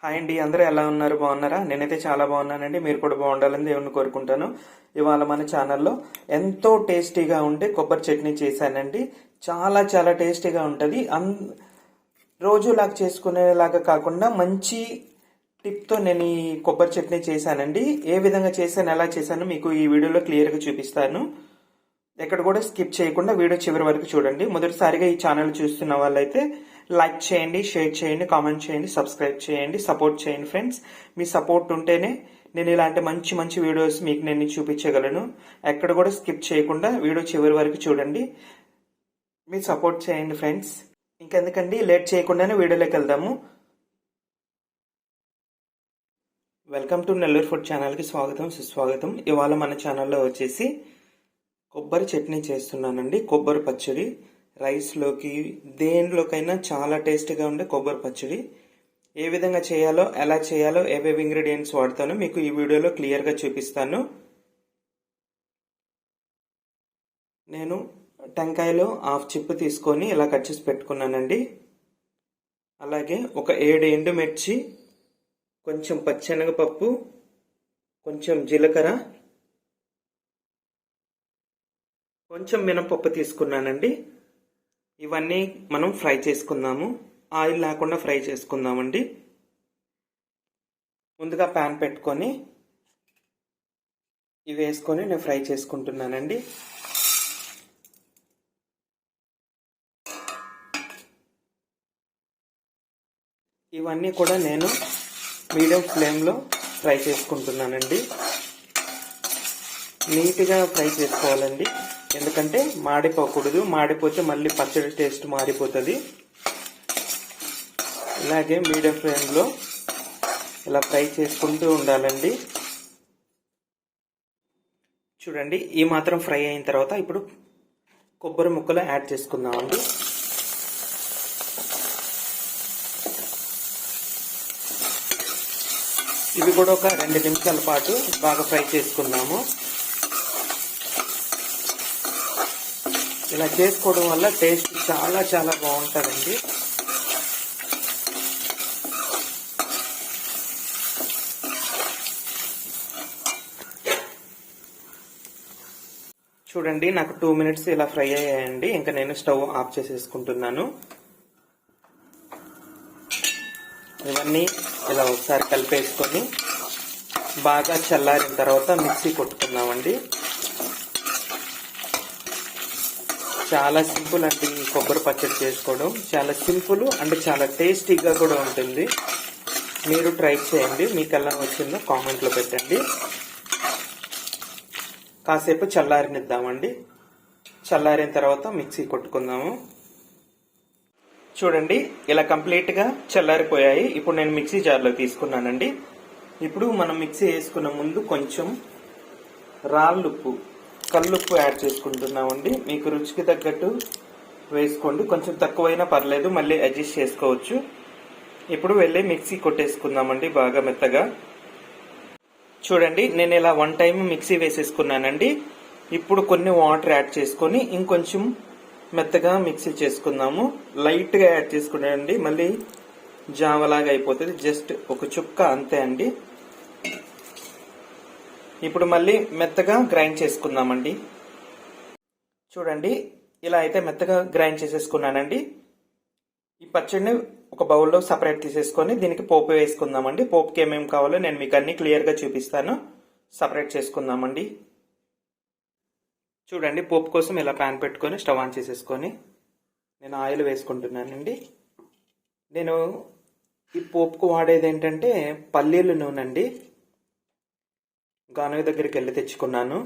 Hi అండి, అందరూ ఎలా ఉన్నారు? బాగున్నారా? నేనైతే చాలా బాగున్నానండి. మీరు కూడా బాగుండాలని దేవుని కోరుకుంటాను. ఇవాళ మన ఛానల్లో ఎంతో టేస్టీగా ఉండే కొబ్బరి చట్నీ చేశానండి. చాలా చాలా టేస్టీగా ఉంటుంది. రోజులాగా చేసుకునేలాగా కాకుండా మంచి టిప్తో నేను ఈ కొబ్బరి చట్నీ చేశానండి. ఏ విధంగా చేశాను, ఎలా చేశాను మీకు ఈ వీడియోలో క్లియర్గా చూపిస్తాను. ఎక్కడ కూడా స్కిప్ చేయకుండా వీడియో చివరి వరకు చూడండి. మొదటిసారిగా ఈ ఛానల్ చూస్తున్న వాళ్ళైతే లైక్ చేయండి, షేర్ చేయండి, కామెంట్ చేయండి, సబ్స్క్రైబ్ చేయండి, సపోర్ట్ చేయండి ఫ్రెండ్స్. మీ సపోర్ట్ ఉంటేనే నేను ఇలాంటి మంచి మంచి వీడియోస్ మీకు నేను చూపించగలను. ఎక్కడ కూడా స్కిప్ చేయకుండా వీడియో చివరి వరకు చూడండి. మీరు సపోర్ట్ చేయండి ఫ్రెండ్స్. ఇంకెందుకండి లేట్ చేయకుండానే వీడియోలోకి వెళ్దాము. వెల్కమ్ టు నెల్లూరు ఫుడ్ ఛానల్కి స్వాగతం, సుస్వాగతం. ఇవాళ మన ఛానల్లో వచ్చేసి కొబ్బరి చట్నీ చేస్తున్నానండి. కొబ్బరి పచ్చడి రైస్లోకి దేనిలోకైనా చాలా టేస్టీగా ఉండే కొబ్బరి పచ్చడి ఏ విధంగా చేయాలో, ఎలా చేయాలో, ఏవేవి ఇంగ్రీడియంట్స్ వాడతానో మీకు ఈ వీడియోలో క్లియర్గా చూపిస్తాను. నేను టెంకాయలో హాఫ్ చిప్పు తీసుకొని ఇలా కట్ చేసి పెట్టుకున్నానండి. అలాగే ఒక 7 ఎండుమిర్చి, కొంచెం పచ్చెనగపప్పు, కొంచెం జీలకర్ర, కొంచెం మినపప్పు తీసుకున్నానండి. ఇవన్నీ మనం ఫ్రై చేసుకుందాము. ఆయిల్ లేకుండా ఫ్రై చేసుకుందామండి. ముందుగా ప్యాన్ పెట్టుకొని ఇవి వేసుకొని నేను ఫ్రై చేసుకుంటున్నానండి. ఇవన్నీ కూడా నేను మీడియం ఫ్లేమ్లో ఫ్రై చేసుకుంటున్నానండి. నీట్గా ఫ్రై చేసుకోవాలండి, ఎందుకంటే మాడిపోకూడదు. మాడిపోతే మళ్ళీ పచ్చడి టేస్ట్ మారిపోతుంది. ఇలాగే మీడియం ఫ్లేమ్లో ఇలా ఫ్రై చేసుకుంటూ ఉండాలండి. చూడండి, ఈ మాత్రం ఫ్రై అయిన తర్వాత ఇప్పుడు కొబ్బరి ముక్కలు యాడ్ చేసుకుందామండి. ఇవి కూడా ఒక 2 నిమిషాల పాటు బాగా ఫ్రై చేసుకుందాము. ఇలా చేసుకోవడం వల్ల టేస్ట్ చాలా చాలా బాగుంటుందండి. చూడండి, నాకు 2 మినిట్స్ ఇలా ఫ్రై అయ్యాయండి. ఇంకా నేను స్టవ్ ఆఫ్ చేసేసుకుంటున్నాను. ఇవన్నీ ఇలా ఒకసారి కలిపేసుకొని బాగా చల్లారిన తర్వాత మిక్సీ కొట్టుకుందామండి. చాలా సింపుల్ అండి ఈ కొబ్బరి పచ్చడి చేసుకోవడం. చాలా సింపుల్ అండ్ చాలా టేస్టీగా కూడా ఉంటుంది. మీరు ట్రై చేయండి. మీకు ఎలా వచ్చిందో కామెంట్లో పెట్టండి. కాసేపు చల్లారనిద్దామండి. చల్లారిన తర్వాత మిక్సీ కొట్టుకుందాము. చూడండి, ఇలా కంప్లీట్గా చల్లారిపోయాయి. ఇప్పుడు నేను మిక్సీ జార్లో తీసుకున్నానండి. ఇప్పుడు మనం మిక్సీ వేసుకున్న ముందు కొంచెం రాళ్ళుప్పు, కల్లుప్పు యాడ్ చేసుకుంటున్నామండి. మీకు రుచికి తగ్గట్టు వేసుకోండి. కొంచెం తక్కువైనా పర్లేదు, మళ్ళీ అడ్జస్ట్ చేసుకోవచ్చు. ఇప్పుడు వెళ్ళి మిక్సీ కొట్టేసుకుందామండి బాగా మెత్తగా. చూడండి, నేను ఇలా 1 టైం మిక్సీ వేసేసుకున్నానండి. ఇప్పుడు కొన్ని వాటర్ యాడ్ చేసుకొని ఇంకొంచెం మెత్తగా మిక్సీ చేసుకుందాము. లైట్గా యాడ్ చేసుకున్నానండి, మళ్ళీ జావలాగా అయిపోతుంది. జస్ట్ ఒక చుక్క అంతే అండి. ఇప్పుడు మళ్ళీ మెత్తగా గ్రైండ్ చేసుకుందామండి. చూడండి, ఇలా అయితే మెత్తగా గ్రైండ్ చేసేసుకున్నానండి. ఈ పచ్చడిని ఒక బౌల్లో సపరేట్ తీసేసుకొని దీనికి పోపు వేసుకుందామండి. పోపుకి ఏమేమి కావాలో నేను మీకు అన్ని క్లియర్గా చూపిస్తాను. సపరేట్ చేసుకుందామండి. చూడండి, పోపు కోసం ఇలా ప్యాన్ పెట్టుకొని స్టవ్ ఆన్ చేసేసుకొని నేను ఆయిల్ వేసుకుంటున్నానండి. నేను ఈ పోపుకు వాడేది ఏంటంటే పల్లీల నూనె అండి. గానుగ దగ్గరికి వెళ్ళి తెచ్చుకున్నాను.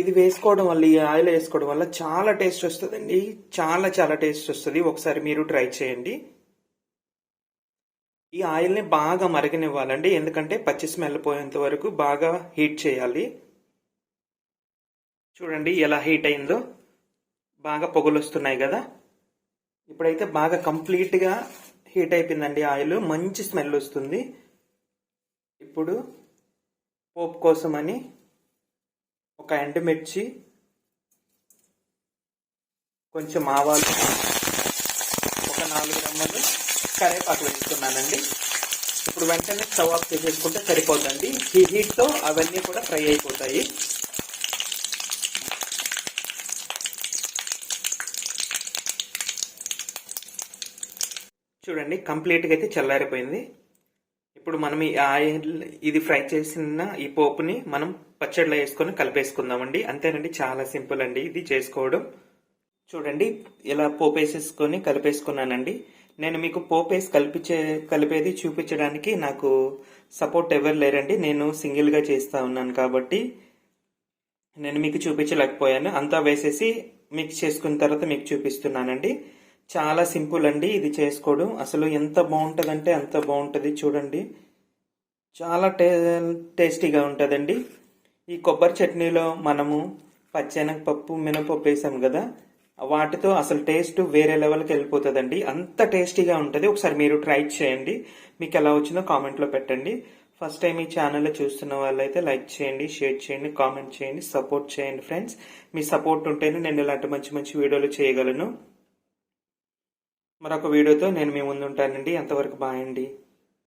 ఇది వేసుకోవడం వల్ల, ఈ ఆయిల్ వేసుకోవడం వల్ల చాలా టేస్ట్ వస్తుందండి. చాలా చాలా టేస్ట్ వస్తుంది. ఒకసారి మీరు ట్రై చేయండి. ఈ ఆయిల్ని బాగా మరగనివ్వాలండి, ఎందుకంటే పచ్చి స్మెల్ పోయేంత వరకు బాగా హీట్ చేయాలి. చూడండి ఎలా హీట్ అయిందో, బాగా పొగలు వస్తున్నాయి కదా. ఇప్పుడైతే బాగా కంప్లీట్గా హీట్ అయిపోయిందండి ఆయిల్. మంచి స్మెల్ వస్తుంది. ఇప్పుడు పోపు కోసమని ఒక ఎండుమిర్చి, కొంచెం ఆవాలు, ఒక 4 రెమ్మలు కరివేపాకు వేసుకున్నానండి. ఇప్పుడు వెంటనే స్టవ్ ఆఫ్ చేసేసుకుంటే సరిపోతుంది. ఈ హీట్తో అవన్నీ కూడా ఫ్రై అయిపోతాయి. చూడండి, కంప్లీట్గా అయితే చల్లారిపోయింది. ఇప్పుడు మనం ఈ ఆయిల్ ఇది ఫ్రై చేసిన ఈ పోపుని మనం పచ్చడిలో వేసుకొని కలిపేసుకుందామండి. అంతేనండి, చాలా సింపుల్ అండి ఇది చేసుకోవడం. చూడండి, ఇలా పోపు వేసేసుకొని కలిపేసుకున్నానండి. నేను మీకు పోపు వేసి కలిపేది చూపించడానికి నాకు సపోర్ట్ ఎవరు లేరండి. నేను సింగిల్గా చేస్తూ ఉన్నాను కాబట్టి నేను మీకు చూపించలేకపోయాను. అంతా వేసేసి మిక్స్ చేసుకున్న తర్వాత మీకు చూపిస్తున్నానండి. చాలా సింపుల్ అండి ఇది చేసుకోవడం. అసలు ఎంత బాగుంటుందంటే అంత బాగుంటుంది. చూడండి, చాలా టేస్టీగా ఉంటుందండి. ఈ కొబ్బరి చట్నీలో మనము పచ్చెనగపప్పు, మినపప్పు వేసాం కదా, వాటితో అసలు టేస్ట్ వేరే లెవెల్కి వెళ్ళిపోతుందండి. అంత టేస్టీగా ఉంటుంది. ఒకసారి మీరు ట్రై చేయండి. మీకు ఎలా వచ్చిందో కామెంట్లో పెట్టండి. ఫస్ట్ టైం ఈ ఛానల్లో చూస్తున్న వాళ్ళైతే లైక్ చేయండి, షేర్ చేయండి, కామెంట్ చేయండి, సపోర్ట్ చేయండి ఫ్రెండ్స్. మీ సపోర్ట్ ఉంటేనే నేను ఇలాంటి మంచి మంచి వీడియోలు చేయగలను. మరొక వీడియోతో నేను మీ ముందు ఉంటానండి. అంతవరకు బాయ్ అండి.